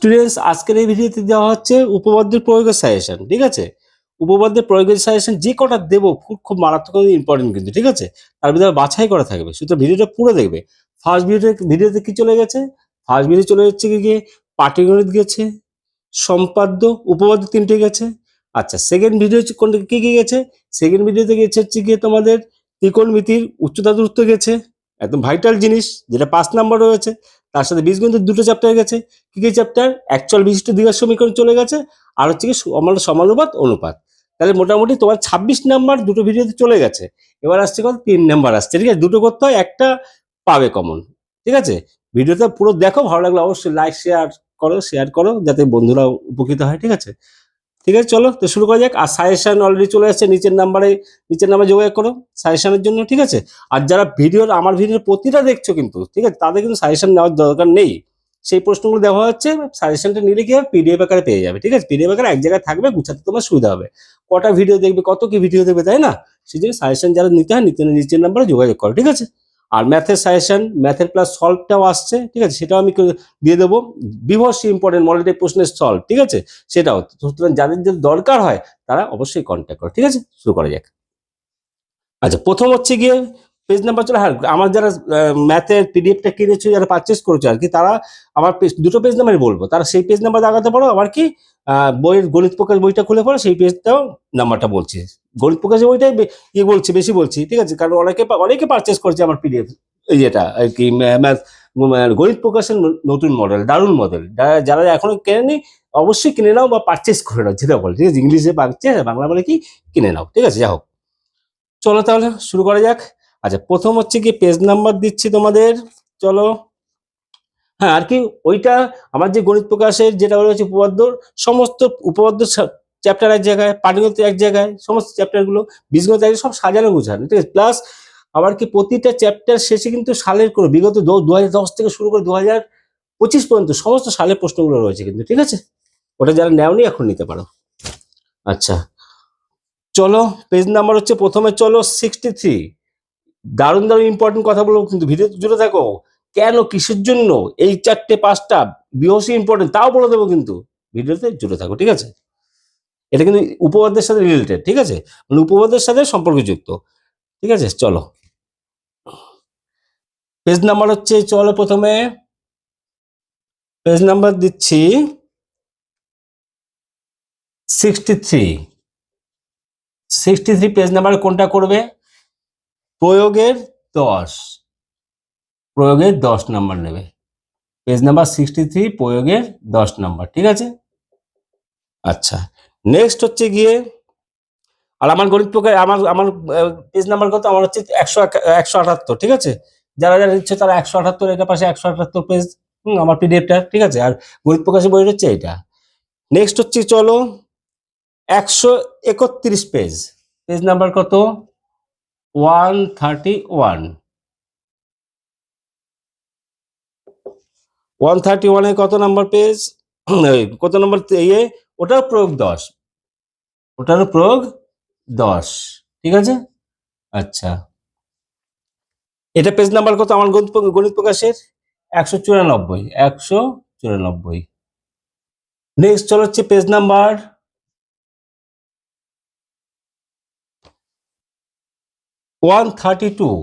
Students, আজকের এই ভিডিওতে দেওয়া হচ্ছে উপপাদ্যের প্রয়োগের সাজেশন। ঠিক আছে, উপপাদ্যের প্রয়োগের সাজেশন যে কটা দেবো খুব মারাত্মক ইম্পর্টেন্ট কিন্তু। ঠিক আছে, তার ভিতরে বাছাই করা থাকবে, সুতরাং ভিডিওটা পুরো দেখবে। ফার্স্ট ভিডিওতে কি চলে গেছে? ফার্স্ট ভিডিও চলে যাচ্ছে কি গিয়ে পাটিগণিত গেছে, সম্পাদ্য, উপপাদ্য তিনটে গেছে। আচ্ছা, সেকেন্ড ভিডিও কোনটা কি কি গেছে? সেকেন্ড ভিডিওতে গেছে হচ্ছে গিয়ে তোমাদের ত্রিকোণমিতির উচ্চতা দূরত্ব গেছে, একদম ভাইটাল জিনিস, যেটা 5 নাম্বার রয়েছে। তার সাথে বীজগণিতের দুটো চ্যাপ্টার গেছে। কি কি চ্যাপ্টার? অ্যাকচুয়াল বিশিষ্ট দ্বিঘাত সমীকরণ চলে গেছে, আর হচ্ছে কি সমানুপাত অনুপাত। তাহলে মোটামুটি তোমার 26 নাম্বার দুটো ভিডিওতে চলে গেছে। এবার আসছে কত? 3 নাম্বার আসছে। ঠিক আছে, দুটো করতে হয়, একটা পাবে কমন। ঠিক আছে, ভিডিওটা পুরো দেখো, ভালো লাগলে অবশ্যই লাইক শেয়ার করো যাতে বন্ধুরা উপকৃত হয়। ঠিক আছে, ঠিক আছে, চলো তো শুরু করা যাক। আর সাজেশন অলরেডি চলে আসছে নিচের নাম্বারে যোগাযোগ করো সাজেশনের জন্য। ঠিক আছে, আর যারা আমার ভিডিওর প্রতিটা দেখছো কিন্তু, ঠিক আছে, তাদের কিন্তু সাজেশন নেওয়ার দরকার নেই। সেই প্রশ্নগুলো দেওয়া হচ্ছে, সাজেশনটা নিলে কি হবে? পিডিএফ আকারে পেয়ে যাবে। ঠিক আছে, পিডিএফ আকারে এক জায়গায় থাকবে, গুছাতে তোমার সুবিধা হবে। কটা ভিডিও দেখবে, কত কি ভিডিও দেখবে, তাই না? সেই জন্য সাজেশন যারা নিতে হয় নিচের নাম্বারে যোগাযোগ করো। ঠিক আছে, আর ম্যাথের সাজেশন, ম্যাথের প্লাস সলভটাও আসছে। ঠিক আছে, সেটাও আমি দিয়ে দেবো। বিভর্ষ ইম্পর্টেন্ট মডেল টাইপ প্রশ্নের সলভ। ঠিক আছে, সেটাও। সুতরাং যাদের যদি দরকার হয় তারা অবশ্যই কন্ট্যাক্ট করো। ঠিক আছে, শুরু করা যাক। আচ্ছা, প্রথম হচ্ছে গিয়ে পেজ নাম্বার চলে। হ্যাঁ, আমার যারা ম্যাথের পিডিএফটা কিনেছো, যারা পারচেস করেছো আর কি, তারা আমার দুটো পেজ নাম্বারই বলবো, তারা সেই পেজ নাম্বার লাগাতে পারো। আবার কি বইয়ের গণিত প্রকাশ বইটা খুলে পড়ো, সেই পেজটাও নাম্বারটা বলছি। গণিত প্রকাশের বইটাই বলছি, বেশি বলছি। ঠিক আছে, কারণ অনেকে পারচেস করেছে আমার পিডিএফ, এই যেটা আর কি ম্যাথ গণিত প্রকাশের নতুন মডেল, দারুণ মডেল। যারা এখনো কেনেনি অবশ্যই কিনে নাও বা পারচেস করে নাও, যেটা বলে। ঠিক আছে, ইংলিশে পাচ্ছে, বাংলা বলে কি কিনে নাও। ঠিক আছে, যা হোক, চলো তাহলে শুরু করা যাক। আচ্ছা, প্রথম হচ্ছে কি পেজ নাম্বার দিচ্ছি তোমাদের, চলো। হ্যাঁ, আর কি ওইটা আমার যে গণিত প্রকাশের যেটা হচ্ছে উপপাদ্য, সমস্ত উপপাদ্য চ্যাপ্টার এক জায়গায়, পাটিগণিত এক জায়গায়, সমস্ত চ্যাপ্টারগুলো, বীজগণিত এক জায়গায়, সব সাজানো গোছানো। ঠিক আছে, প্লাস আবার কি প্রতিটা চ্যাপ্টার শেষে কিন্তু সালের করে বিগত 2010 থেকে শুরু করে 2025 পর্যন্ত সমস্ত সালের প্রশ্নগুলো রয়েছে কিন্তু। ঠিক আছে, ওটা যারা নেওনি এখন নিতে পারো। আচ্ছা, চলো পেজ নাম্বার হচ্ছে প্রথমে, চলো 63। দারুণ দারুণ ইম্পর্টেন্ট কথা বলবো কিন্তু, ভিডিও জুড়ে থাকো। কেন, কিসের জন্য এই 4-5টা বিহসি ইম্পর্টেন্ট তাও বলে দেবো কিন্তু, ভিডিওতে জুড়ে থাকো। ঠিক আছে, এটা কিন্তু উপপাদ্যের সাথে রিলেটেড। ঠিক আছে, মানে উপপাদ্যের সাথে সম্পর্কযুক্ত। ঠিক আছে, চলো পেজ নাম্বার হচ্ছে, চলো প্রথমে পেজ নাম্বার দিচ্ছি 63। 63 পেজ নাম্বার কোনটা করবে? প্রয়োগের 10, প্রয়োগের 10 নাম্বার নেবে। পেজ নাম্বার 63, প্রয়োগের 10 নাম্বার। ঠিক আছে, আচ্ছা, নেক্সট হচ্ছে গিয়ে, আর আমার গণিত প্রকার আমার পেজ নাম্বার কত? আমার হচ্ছে 178। ঠিক আছে, যারা যারা ইচ্ছে তারা 178, এটা পাশে 178 পেজ আমার পিডিএফটা। ঠিক আছে, আর গণিত প্রকাশের বই হচ্ছে এটা। নেক্সট হচ্ছে, চলো 131 পেজ, পেজ নাম্বার কত? 131। 131 কত নাম্বার পেজ? কত নম্বর ইয়ে? ওটার প্রয়োগ 10, ওটারও প্রয়োগ 10। ঠিক আছে, আচ্ছা, এটা পেজ নাম্বার কত আমার গণিত প্রকাশের? 194। 194। নেক্সট চলো হচ্ছে পেজ নাম্বার 132।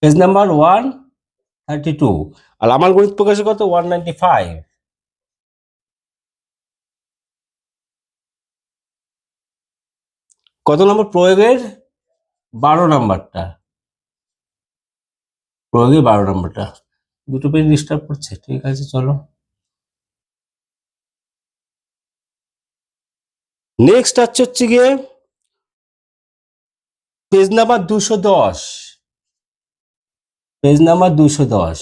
Page number 132। আর আমার গণিত প্রকাশে কত? 195। কত নম্বর? প্রয়োগের 12 নাম্বারটা, প্রয়োগের 12 নাম্বারটা। দুটো পেজ ডিস্টার্ব করছে। ঠিক আছে, চলো নেক্সট হচ্ছে গিয়ে পেজ নাম্বার 210। পেজ নাম্বার 210,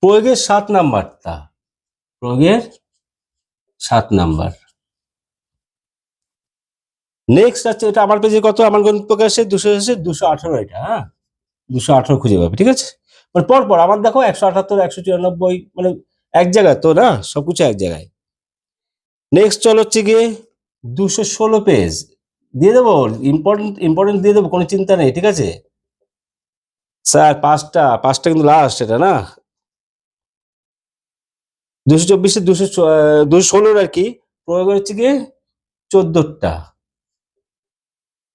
প্রয়োগের 7 নাম্বারটা, প্রয়োগের 7 নাম্বার। নেক্সট আছে, এটা আমার পেজে কত? আমার গণিত প্রকাশে 218। এটা, হ্যাঁ, 218 খুঁজে পাবে। ঠিক আছে, মানে পরপর আমার দেখো 178, 194, মানে এক জায়গায় তো না, সবকিছু এক জায়গায়। নেক্সট চল হচ্ছে গিয়ে 216 পেজ, দিয়ে দেবো, ইম্পর্টেন্ট ইম্পর্টেন্ট দিয়ে দেবো, কোনো চিন্তা নেই, ঠিক আছে স্যার। পাঁচটা পাঁচটা কিন্তু লাস্ট, এটা না 224 216 আর কি প্রয়োগ হচ্ছে গিয়ে 14টা,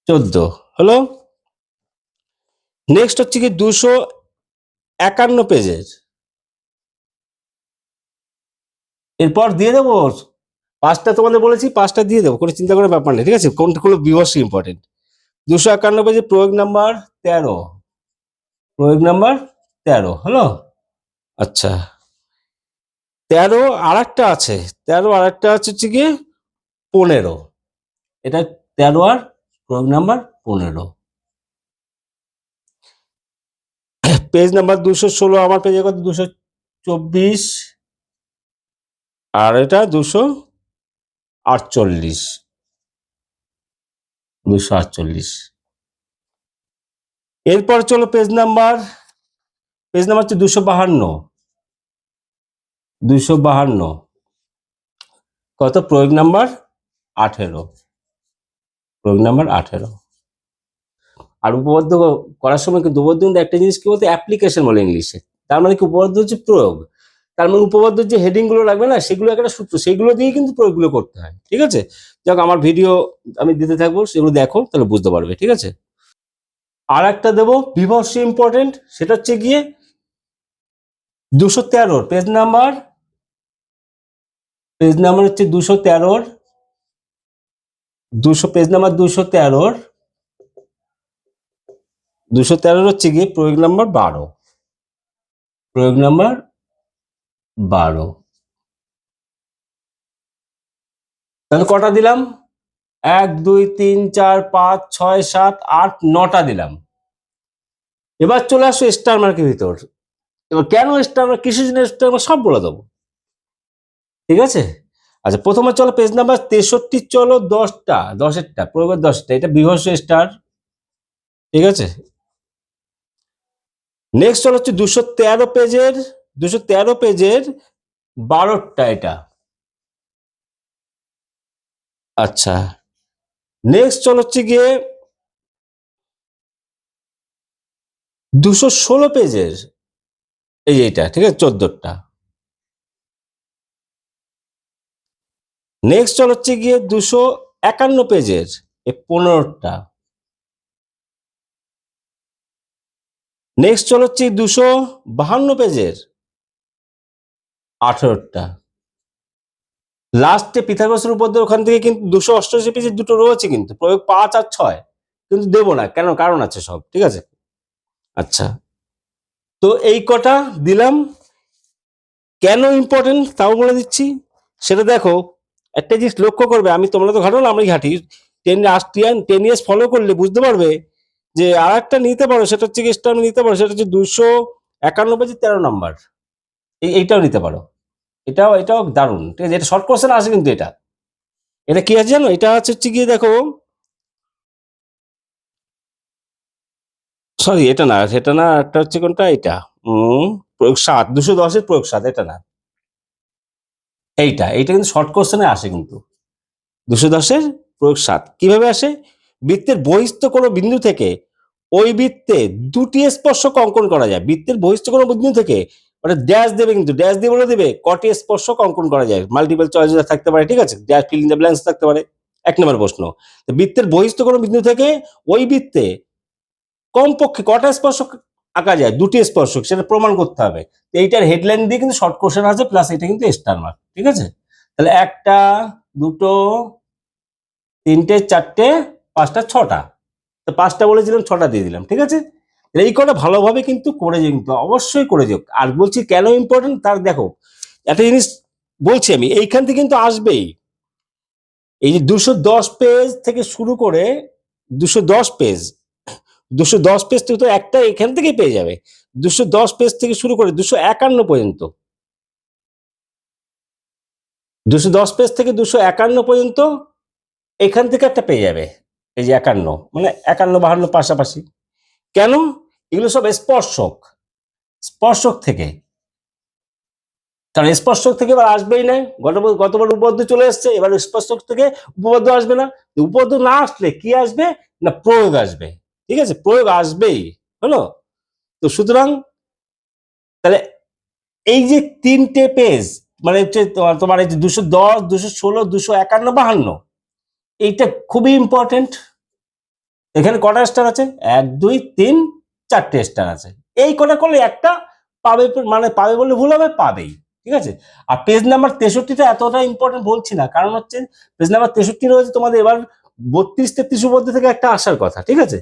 14 হলো। নেক্সট হচ্ছে কি 251 পেজের, এরপর দিয়ে দেবো পাঁচটা, তোমাদের বলেছি পাঁচটা দিয়ে দেবো, কোনো চিন্তা করার ব্যাপার নেই, ঠিক আছে, কোনটা কোনো বিবশ্যই ইম্পর্টেন্ট। 251 পেজে প্রয়োগ নাম্বার 13, প্রয়োগ নাম্বার 13 হলো। আচ্ছা 13 আর একটা আছে, 13 আর একটা আছে হচ্ছে গিয়ে 15, এটা 13 আর প্রয়োগ নাম্বার 15। পেজ নাম্বার 216, আমার পেজে কত 224, আর এটা 248, 248। এরপর চলো পেজ নাম্বার হচ্ছে 252, 252 কত প্রয়োগ নাম্বার 18, প্রয়োগ নাম্বার 18। আর উপপাদ্য করার সময় কিন্তু উপপাদ্য কিন্তু একটা জিনিস কি বলতে অ্যাপ্লিকেশন বলে ইংলিশে, তার মানে কি উপপাদ্য হচ্ছে প্রয়োগ, তার মানে উপপাদ্যের যে হেডিং গুলো লাগবে না সেগুলো একটা সূত্র, সেগুলো দিয়ে কিন্তু প্রয়োগগুলো করতে হয়, ঠিক আছে। যাক আমার ভিডিও আমি দিতে থাকবো, সেগুলো দেখো তাহলে বুঝতে পারবে, ঠিক আছে। আর একটা দেবো বিভৎস ইম্পর্টেন্ট, সেটা হচ্ছে গিয়ে 213 পেজ নাম্বার হচ্ছে 213, পেজ নাম্বার 213, 213 হচ্ছে গিয়ে প্রয়োগ নাম্বার 12, প্রয়োগ নাম্বার 12। তাহলে কটা দিলাম, 1 2 3 4 5 6 7 8 9টা দিলাম। এবার চলে আসো স্টার মার্কের ভিতর। এবার কেন স্টার মার্ক, কিসের জন্য স্টার মার্ক, সব বলে দেবো, ঠিক আছে। আচ্ছা প্রথমে চলো পেজ নাম্বার 63, চলো 10টা, 10এরটা প্রয়োগের 10টা, এটা বিভৎস স্টার, ঠিক আছে। নেক্সট চলো হচ্ছে 213 পেজের, 213 পেজের 12টা এটা। আচ্ছা নেক্সট চলো হচ্ছে গিয়ে 216 পেজের এই এইটা, ঠিক আছে 14টা। নেক্সট চলো হচ্ছে গিয়ে 251 পেজের এই 15টা। নেক্সট চলো হচ্ছে 252 পেজের 18টা। লাস্টে পিথাগোরাসের উপপাদ্য, ওখান থেকে কিন্তু 288 পেজের দুটো রয়েছে কিন্তু প্রয়োগ 5 আর 6, কিন্তু দেবো না কেন, কারণ আছে সব, ঠিক আছে। আচ্ছা তো এই কটা দিলাম, কেন ইম্পর্টেন্ট তাও বলে দিচ্ছি, সেটা দেখো। একটা জিনিস লক্ষ্য করবে, আমি তোমরা তো ঘাটো না, আমি ঘাটি, 10 ইয়ার্স ফলো করলে বুঝতে পারবে যে আর একটা নিতে পারো, সেটা হচ্ছে স্টার নিতে পারো, সেটা হচ্ছে 251 পেজের 13 নম্বর, এইটাও নিতে পারো, এটাও দারুণ, ঠিক আছে, এটা শর্ট কোশ্চেন আসে কিন্তু এটা। এটা কি আছে জানো, এটা হচ্ছে গিয়ে দেখো, সরি এটা না, সেটা না, একটা হচ্ছে কোনটা, এটা প্রয়োগ 7, 210-এর প্রয়োগ 7, এটা না, এইটা কিন্তু শর্ট কোশ্চেনে আসে কিন্তু। 210-এর প্রয়োগ 7 কিভাবে আসে, বৃত্তের বহিস্থ কোনো বিন্দু থেকে ওই বৃত্তে দুটি স্পর্শক অঙ্কন করা যায়, বৃত্তের বহিস্থ কোনো বিন্দু থেকে, মানে ড্যাশ দেবে, কিন্তু ড্যাশ দিয়ে বলে দেবে কটি স্পর্শক অঙ্কন করা যায়, মাল্টিপল চয়েস থাকতে পারে, ঠিক আছে, dash fill in the blanks থাকতে পারে। 1 নম্বর প্রশ্ন, বৃত্তের বহিস্থ কোনো বিন্দু থেকে ওই বৃত্তে কমপক্ষে কটা স্পর্শক আঁকা যায়, দুটি স্পর্শক, সেটা প্রমাণ করতে হবে। এইটার হেডলাইন দিয়ে কিন্তু শর্ট কোশ্চেন আছে, প্লাস এটা কিন্তু স্টার মার্ক, ঠিক আছে। তাহলে 1টা 2টো 3টে 4টে 5টা 6টা, তো 5টা বলেছিলাম 6টা দিয়ে দিলাম, ঠিক আছে। এই কটা ভালোভাবে কিন্তু করে যাও, কিন্তু অবশ্যই করে যাও। আর বলছি কেন ইম্পর্টেন্ট, তার দেখো একটা জিনিস বলছি আমি, এইখান থেকে কিন্তু আসবেই, এই যে 210 পেজ থেকে শুরু করে 210 পেজ, 210 পেজ থেকে তো একটা এখান থেকেই পেয়ে যাবে, 210 পেজ থেকে শুরু করে 251 পর্যন্ত, 210 পেজ থেকে 251 পর্যন্ত এখান থেকে একটা পেয়ে যাবে। এই যে 51, মানে 51 52 পাশাপাশি, কেন, এগুলো সব স্পর্শক, স্পর্শক থেকে, কারণ স্পর্শক থেকে এবার আসবেই না, গতবার উপপাদ্য চলে এসছে, এবার স্পর্শক থেকে উপপাদ্য আসবে না। উপপাদ্য না আসলে কি আসবে না প্রয়োগ আসবে, ঠিক আছে, প্রয়োগ আসবেই, হলো। তো সুতরাং তাহলে এই যে তিনটে পেজ মানে হচ্ছে তোমার এই যে 210, 216, 251, 52, এইটা খুবই ইম্পর্টেন্ট। এখানে কটা স্টার আছে? 1 2 3 4টে স্টার আছে। এই কটা করলে একটা পাবে, মানে পাবে বলে ভুল হবে, পাবেই, ঠিক আছে। আর পেজ নাম্বার 63টা এতটা ইম্পর্টেন্ট বলছি না, কারণ হচ্ছে পেজ নাম্বার 63 রয়েছে তোমাদের এবার 32 33 উপপাদ্য থেকে একটা আসার কথা, ঠিক আছে।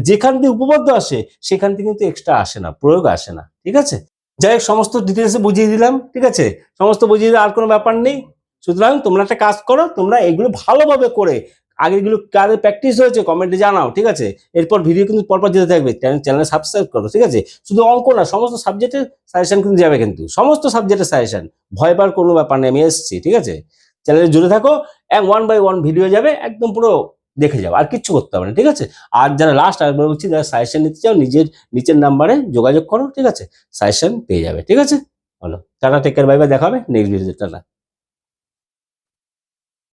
যেখান দিয়ে উপপাদ্য আসে সেখান থেকে কিন্তু এক্সট্রা আসে না, প্রয়োগ আসে না, ঠিক আছে। যাই হোক, সমস্ত ডিটেলসে বুঝিয়ে দিলাম, ঠিক আছে, সমস্ত বুঝিয়ে দিলে আর কোনো ব্যাপার নেই। সুতরাং তোমরা একটা কাজ করো, তোমরা এগুলো ভালোভাবে করে আগেরগুলো কাদের প্র্যাকটিস হয়েছে কমেন্টে জানাও, ঠিক আছে। এরপর ভিডিও কিন্তু পরপর যেতে থাকবে, চ্যানেল সাবস্ক্রাইব করো, ঠিক আছে। শুধু অঙ্ক না, সমস্ত সাবজেক্টের সাজেশন কিন্তু যাবে, কিন্তু সমস্ত সাবজেক্টের সাজেশন, ভয় পাওয়ার কোনো ব্যাপার নেই, আমি এসেছি, ঠিক আছে। চ্যানেলে জুড়ে থাকো, 1 by 1 ভিডিও যাবে, একদম পুরো দেখে যাও, আর কিচ্ছু করতে হবে না, ঠিক আছে। আর যারা লাস্ট আরেকবার বলছি, যারা সাজেশন নিতে চাও নিজের নিচের নাম্বারে যোগাযোগ করো, ঠিক আছে, সাজেশন পেয়ে যাবে, ঠিক আছে। হলো, tata, take care, bye bye, দেখা হবে নেক্সট ভিডিওতে, টাটা।